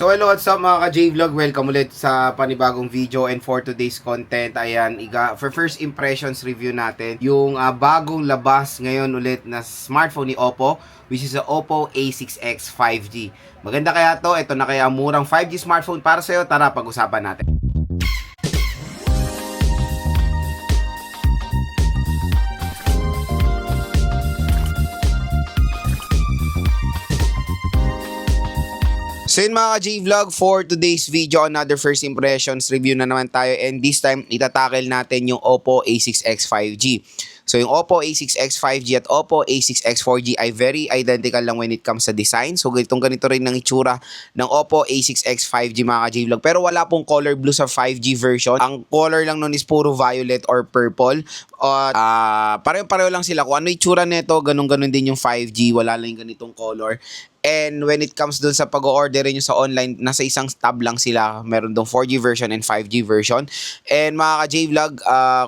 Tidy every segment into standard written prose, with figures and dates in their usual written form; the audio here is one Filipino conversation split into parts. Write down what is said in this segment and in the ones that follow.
So hello, what's up mga ka-J-Vlog? Welcome ulit sa panibagong video and for today's content, ayan, for first impressions review natin, yung bagong labas ngayon ulit na smartphone ni Oppo, which is the Oppo A6X 5G. Maganda kaya to? Ito na kaya murang 5G smartphone para sa'yo? Tara, pag-usapan natin. So yun mga ka-J-Vlog, for today's video, another first impressions review na naman tayo, and this time itatakil natin yung Oppo A6X 5G. So yung Oppo A6X 5G at Oppo A6X 4G ay very identical lang when it comes sa design. So ganito rin ang itsura ng Oppo A6X 5G mga ka-J-Vlog. Pero wala pong color blue sa 5G version. Ang color lang nun is puro violet or purple. At pareho-pareho lang sila. Kung ano itsura nito, ganun-ganun din yung 5G. Wala lang yung ganitong color. And when it comes dun sa pag-order nyo sa online, nasa isang tab lang sila. Meron dong 4G version and 5G version. And mga ka-J-Vlog,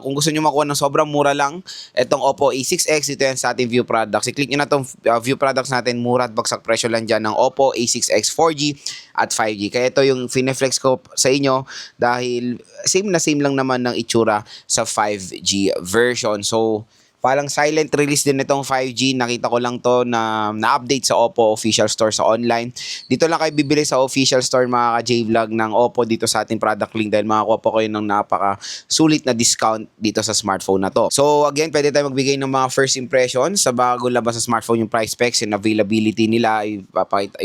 kung gusto nyo makuha ng sobrang mura lang, itong Oppo A6X, ito yan sa ating view products. I-click nyo na itong view products natin, mura at bagsak presyo lang dyan ng Oppo A6X 4G at 5G. Kaya ito yung fineflex ko sa inyo dahil same lang naman ng itsura sa 5G version. So, parang silent release din itong 5G. Nakita ko lang to na-update sa Oppo official store sa online. Dito lang kayo bibili sa official store mga ka-J-Vlog ng Oppo dito sa ating product link dahil makakuha po kayo ng napaka-sulit na discount dito sa smartphone na to. So again, pwede tayo magbigay ng mga first impressions sa bago labas sa smartphone, yung price specs, yung availability nila,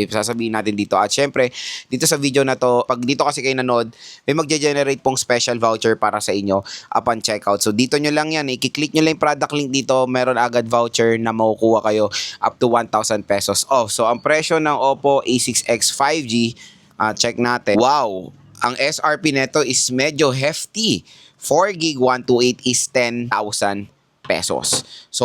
sasabihin natin dito. At syempre, dito sa video na to, pag dito kasi kayo nanood, may magge-generate pong special voucher para sa inyo upon checkout. So dito nyo lang yan, i-click nyo lang yung product link dito, meron agad voucher na makukuha kayo up to 1,000 pesos off. So, ang presyo ng Oppo A6X 5G, check natin. Wow! Ang SRP nito is medyo hefty. 4GB 128 is 10,000 pesos. So,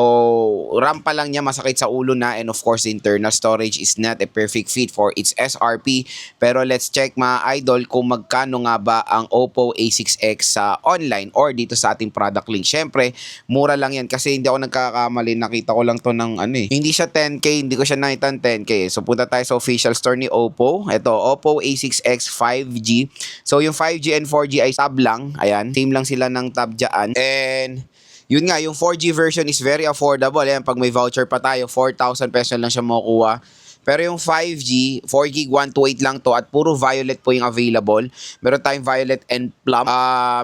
RAM pa lang niya masakit sa ulo na, and of course, the internal storage is not a perfect fit for its SRP. Pero let's check mga idol kung magkano nga ba ang Oppo A6X sa online or dito sa ating product link. Syempre, mura lang yan kasi hindi ako nagkakamali. Nakita ko lang to ng hindi siya 10K, hindi ko siya nakita 10K. So, punta tayo sa official store ni Oppo. Ito, Oppo A6X 5G. So, yung 5G and 4G ay tab lang. Ayan, same lang sila ng tab dyan. And yun nga, yung 4G version is very affordable. Ayan, pag may voucher pa tayo, 4,000 pesos lang siya makukuha. Pero yung 5G, 4GB 128 lang to at puro violet po yung available. Meron tayong violet and plum.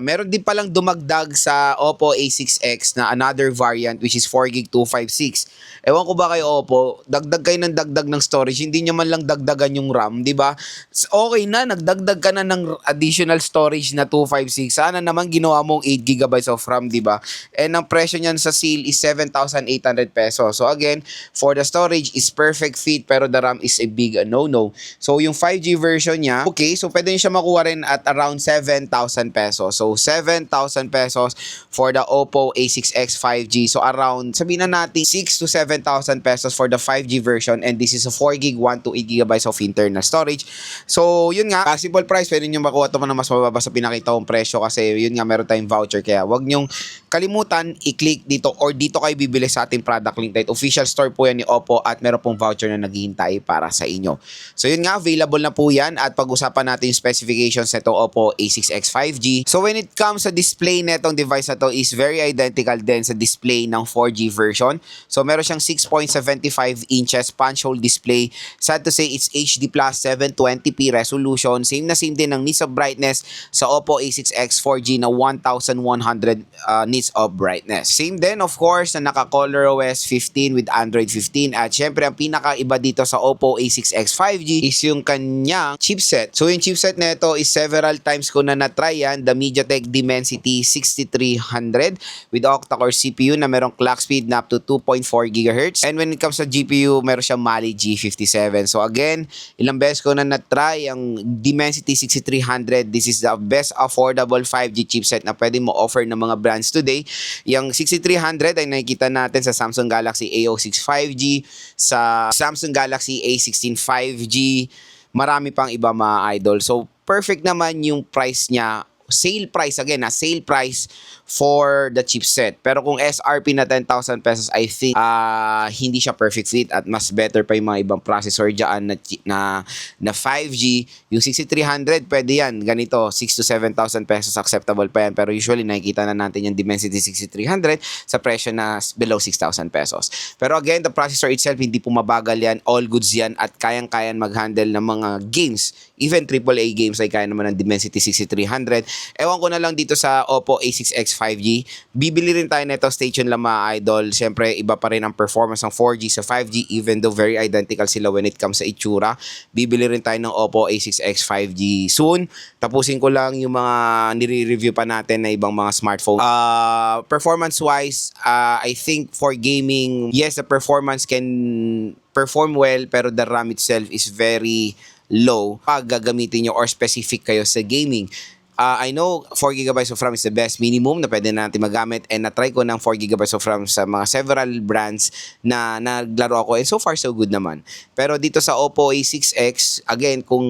Meron din palang dumagdag sa Oppo A6X na another variant which is 4GB 256. Ewan ko ba kay Oppo, dagdag kayo ng dagdag ng storage, hindi nyo man lang dagdagan yung RAM, di ba? Okay na, nagdagdag ka na ng additional storage na 256. Sana naman ginawa mong 8GB of RAM, di ba? And ang presyo niyan sa sale is 7,800 pesos. So again, for the storage is perfect fit pero the RAM is a big no-no. So yung 5G version niya, okay, so pwede nyo siya makuha rin at around 7,000 pesos. So 7,000 pesos for the Oppo A6X 5G. So around, sabihin na natin, 6 to 7,000 pesos for the 5G version, and this is a 4GB 128GB of internal storage. So yun nga, possible price, pwede nyo makuha ito na mas mababa sa pinakita kong presyo kasi yun nga, meron tayong voucher. Kaya wag nyong kalimutan i-click dito or dito kayo bibili sa ating product link. Dahil official store po yan ni Oppo at meron pong voucher na naghihintay para sa inyo. So yun nga, available na po yan at pag-usapan natin yung specifications nitong Oppo A6X 5G. So when it comes sa display netong device na to is very identical din sa display ng 4G version. So meron siyang 6.75 inches punch hole display. Sad to say, it's HD plus 720p resolution. Same din ng nits of brightness sa Oppo A6X 4G na 1,100 nits of brightness. Same din of course na naka ColorOS 15 with Android 15 at syempre ang pinakaiba dito sa Oppo A6X 5G is yung kanyang chipset. So yung chipset nito is several times ko na na-try yan, the MediaTek Dimensity 6300 with octa-core CPU na merong clock speed na up to 2.4 GHz. And when it comes sa GPU, meron siyang Mali G57. So again, ilang beses ko na na-try ang Dimensity 6300. This is the best affordable 5G chipset na pwede mo offer ng mga brands today. Yung 6300 ay nakikita natin sa Samsung Galaxy A06 5G, sa Samsung Galaxy A16 5G, marami pang iba mga idol. So perfect naman yung price niya sale price again, sale price for the chipset. Pero kung SRP na 10,000 pesos, I think hindi siya perfect fit at mas better pa yung mga ibang processor diyan na 5G. Yung 6300 pwede yan. Ganito, 6 to 7,000 pesos acceptable pa yan. Pero usually nakikita na natin yung Dimensity 6300 sa presyo na below 6,000 pesos. Pero again, the processor itself hindi po mabagal yan, all goods yan at kayang-kayan mag-handle ng mga games. Even AAA games ay kaya naman ng Dimensity 6300. Ewan ko na lang dito sa Oppo A6X 5G. Bibili rin tayo nito, stay tuned lang mga idol. Siyempre, iba pa rin ang performance ng 4G sa 5G even though very identical sila when it comes sa itsura. Bibili rin tayo ng Oppo A6X 5G soon. Tapusin ko lang yung mga nire-review pa natin na ibang mga smartphone. Performance-wise, I think for gaming, yes, the performance can perform well pero the RAM itself is very low pag gagamitin nyo or specific kayo sa gaming. I know 4GB of RAM is the best minimum na pwede natin magamit and na-try ko ng 4GB of RAM sa mga several brands na naglaro ako and so far so good naman. Pero dito sa Oppo A6X, again, kung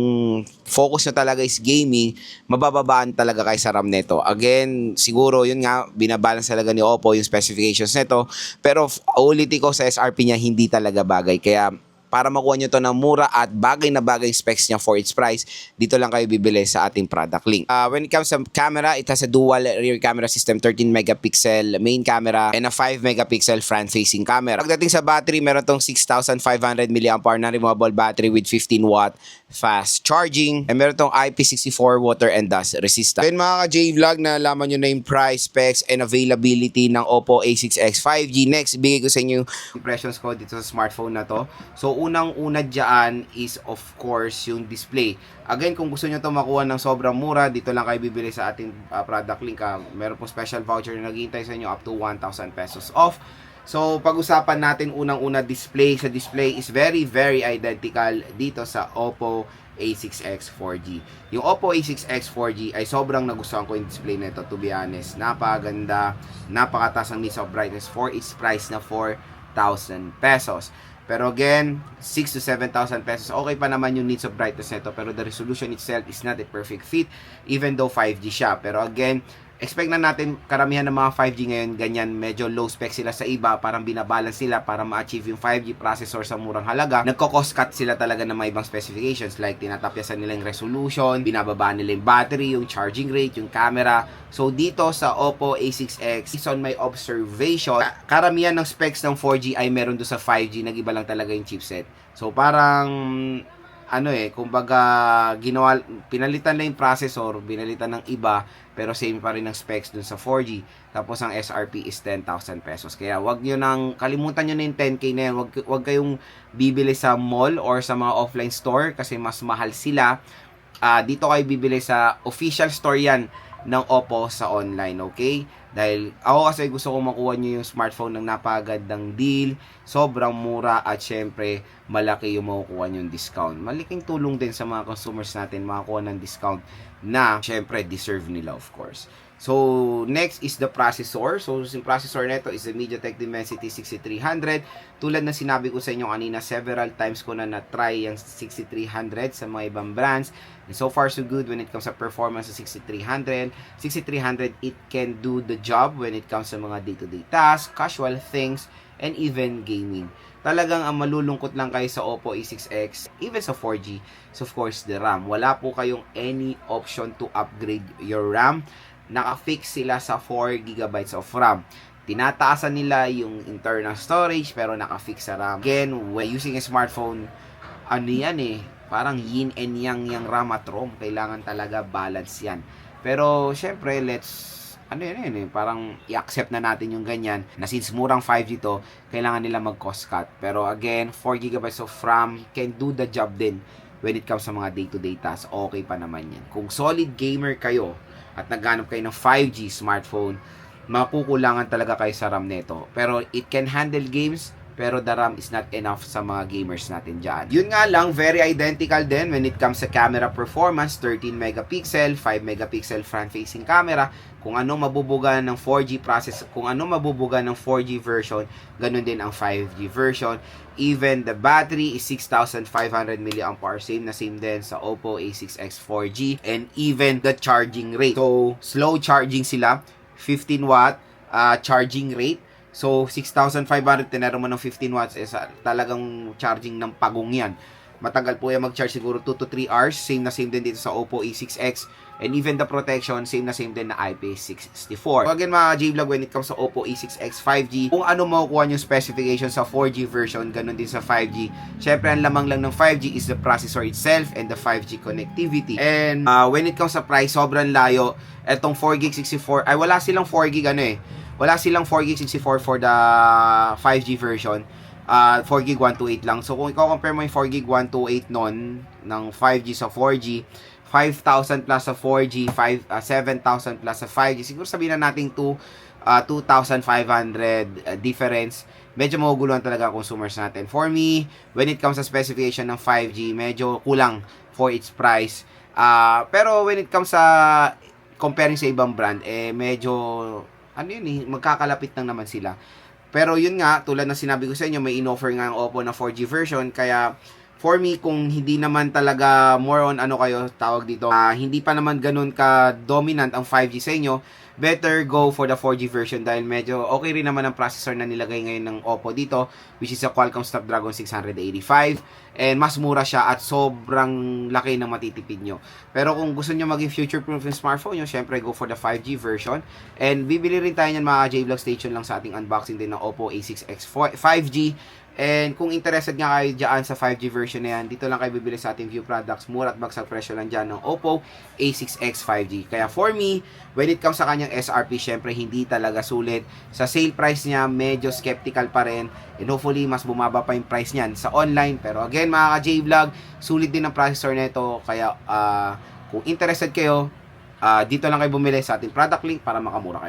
focus nyo talaga is gaming, mabababaan talaga kayo sa RAM neto. Again, siguro yun nga, binabalance talaga ni Oppo yung specifications neto. Pero ulitin ko sa SRP niya, hindi talaga bagay. Kaya para makuha nyo to ng mura at bagay na bagay specs niya for its price, dito lang kayo bibili sa ating product link. When it comes to camera, it has a dual rear camera system, 13 megapixel main camera and a 5 megapixel front-facing camera. Pagdating sa battery, meron tong 6,500 mAh na removable battery with 15 watt fast charging and meron tong IP64 water and dust resistant. Then mga ka-J-Vlog, nalaman nyo na yung price, specs and availability ng Oppo A6X 5G. Next, bigay ko sa inyo yung impressions ko dito sa smartphone na to. So unang-una dyan is of course yung display. Again, kung gusto nyo ito makuha ng sobrang mura, dito lang kayo bibili sa ating product link. Meron po special voucher na naghihintay sa inyo up to 1,000 pesos off. So, pag-usapan natin unang-una display. Sa display is very, very identical dito sa Oppo A6X 4G. Yung Oppo A6X 4G ay sobrang nagustuhan ko yung display nito, to be honest. Napakaganda, napakataas ang nits of brightness for its price na 4,000 pesos. Pero again, 6 to 7,000 pesos, okay pa naman yung nits of brightness nito. Pero the resolution itself is not a perfect fit, even though 5G siya. Pero again, expect na natin karamihan ng mga 5G ngayon, ganyan, medyo low spec sila sa iba, parang binabalance sila para ma-achieve yung 5G processor sa murang halaga. Nagko-cost cut sila talaga ng mga ibang specifications like tinatapyasan nila yung resolution, binababa nila yung battery, yung charging rate, yung camera. So dito sa Oppo A6X, based on my observation, karamihan ng specs ng 4G ay meron doon sa 5G, nag-iba lang talaga yung chipset. So parang kumbaga pinalitan lang yung processor, binalitan ng iba, pero same pa rin ang specs dun sa 4G. Tapos ang SRP is 10,000 pesos. Kaya wag nyo nang, kalimutan nyo na yung 10K na yan. Wag kayong bibili sa mall or sa mga offline store kasi mas mahal sila. Dito kayo bibili sa official store yan ng Oppo sa online, okay? Dahil ako kasi gusto ko makuha nyo yung smartphone ng napagandang deal, sobrang mura at syempre malaki yung makukuha nyo yung discount. Malaking tulong din sa mga consumers natin makakuha ng discount na syempre deserve nila, of course. So next is the processor. So yung processor nito is the MediaTek Dimensity 6300. Tulad na sinabi ko sa inyo kanina, several times ko na na-try yung 6300 sa mga ibang brands. And so far so good when it comes sa performance sa 6300. 6300, it can do the job when it comes sa mga day-to-day tasks, casual things, and even gaming. Talagang ang malulungkot lang kayo sa Oppo A6X, even sa 4G, so of course the RAM. Wala po kayong any option to upgrade your RAM. Naka-fix sila sa 4GB of RAM. Tinataasan nila yung internal storage pero naka-fix sa RAM. Again, when using a smartphone, parang yin and yang yung RAM at ROM. Kailangan talaga balance yan. Pero syempre, parang i-accept na natin yung ganyan na since murang 5G to, kailangan nila mag-cost cut. Pero again, 4GB of RAM can do the job din when it comes sa mga day-to-day tasks. Okay pa naman yan. Kung solid gamer kayo at naghanap kayo ng 5G smartphone, makukulangan talaga kayo sa RAM nito. Pero it can handle games, pero the RAM is not enough sa mga gamers natin dyan. Yun nga lang, very identical din when it comes sa camera performance. 13 megapixel, 5 megapixel front-facing camera. Kung ano mabubuga ng 4G process, kung ano mabubuga ng 4G version, ganun din ang 5G version. Even the battery is 6,500 mAh, same na same din sa Oppo A6X 4G. And even the charging rate. So, slow charging sila, 15 watt charging rate. So, 6,500, tinero mo ng 15 watts, talagang charging ng pagong yan. Matagal po yan mag-charge, siguro 2 to 3 hours. Same na same din dito sa Oppo A6X. And even the protection, same na same din na IP64. So again mga J-Vlog, when it comes sa Oppo A6X 5G, kung ano makukuha yung specification sa 4G version, ganun din sa 5G. Syempre, ang lamang lang ng 5G is the processor itself and the 5G connectivity. And when it comes sa price, sobrang layo. Etong 4GB 64, ay wala silang 4GB wala silang 4GB 64 for the 5G version. 4GB 128 lang. So kung i-compare mo yung 4GB 128 nun ng 5G sa 4G, 5,000 plus sa 4G, 7,000 plus sa 5G, siguro sabihin na natin 2,500 difference. Medyo maguguluhan talaga ang consumers natin. For me, when it comes sa specification ng 5G, medyo kulang for its price. Pero when it comes sa comparing sa ibang brand, medyo magkakalapit lang naman sila. Pero yun nga, tulad ng sinabi ko sa inyo, may in-offer nga ang Oppo na 4G version. Kaya, for me, kung hindi naman talaga more on tawag dito, hindi pa naman ganun ka-dominant ang 5G sa inyo, better go for the 4G version dahil medyo okay rin naman ang processor na nilagay ngayon ng Oppo dito, which is a Qualcomm Snapdragon 685, and mas mura siya at sobrang laki ng matitipid nyo. Pero kung gusto nyo maging future-proof yung smartphone nyo, syempre go for the 5G version. And bibili rin tayo nyan mga J-Vlog, station lang sa ating unboxing din ng Oppo A6X 5G. And kung interested nga kayo dyan sa 5G version na yan, dito lang kayo bibili sa ating View Products. Mura at bagsak presyo lang dyan ng Oppo A6X 5G. Kaya for me, when it comes sa kanyang SRP, syempre hindi talaga sulit. Sa sale price niya, medyo skeptical pa rin. And hopefully, mas bumaba pa yung price niyan sa online. Pero again, mga ka-J-Vlog, sulit din ang processor nito. Kaya kung interested kayo, dito lang kayo bumili sa ating product link para makamura kayo.